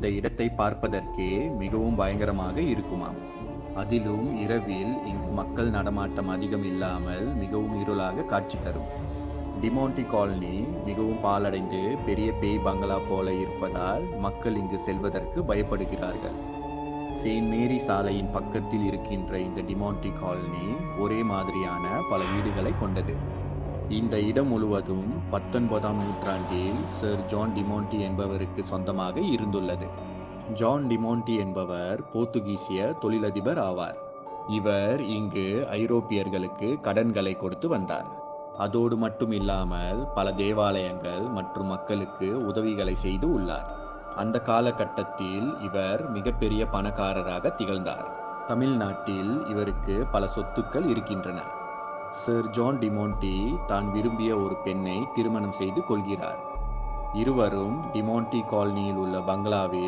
அந்த இடத்தை பார்ப்பதற்கே மிகவும் பயங்கரமாக இருக்குமாம். அதிலும் இரவில் இங்கு மக்கள் நடமாட்டம் அதிகம் இல்லாமல் மிகவும் இருளாக காட்சி தரும். டிமாண்டி காலனி மிகவும் பாழடைந்து பெரிய பேய் பங்களா போல இருப்பதால் மக்கள் இங்கு செல்வதற்கு பயப்படுகிறார்கள். செயின்ட் மேரி சாலையின் பக்கத்தில் இருக்கின்ற இந்த டிமாண்டி காலனி ஒரே மாதிரியான பல வீடுகளை கொண்டது. இந்த இடம் முழுவதும் 19ஆம் நூற்றாண்டில் சர் ஜான் டிமாண்டி என்பவருக்கு சொந்தமாக இருந்துள்ளது. ஜான் டிமாண்டி என்பவர் போர்த்துகீசிய தொழிலதிபர் ஆவார். இவர் இங்கு ஐரோப்பியர்களுக்கு கடன்களை கொடுத்து வந்தார். அதோடு மட்டும் இல்லாமல் பல தேவாலயங்கள் மற்றும் மக்களுக்கு உதவிகளை செய்து உள்ளார். அந்த காலகட்டத்தில் இவர் மிகப்பெரிய பணக்காரராக திகழ்ந்தார். தமிழ்நாட்டில் இவருக்கு பல சொத்துக்கள் இருக்கின்றன. சர் ஜான் டிமாண்டி தான் விரும்பிய ஒரு பெண்ணை திருமணம் செய்து கொள்கிறார். இருவரும் டிமாண்டி காலனியில் உள்ள பங்களாவில்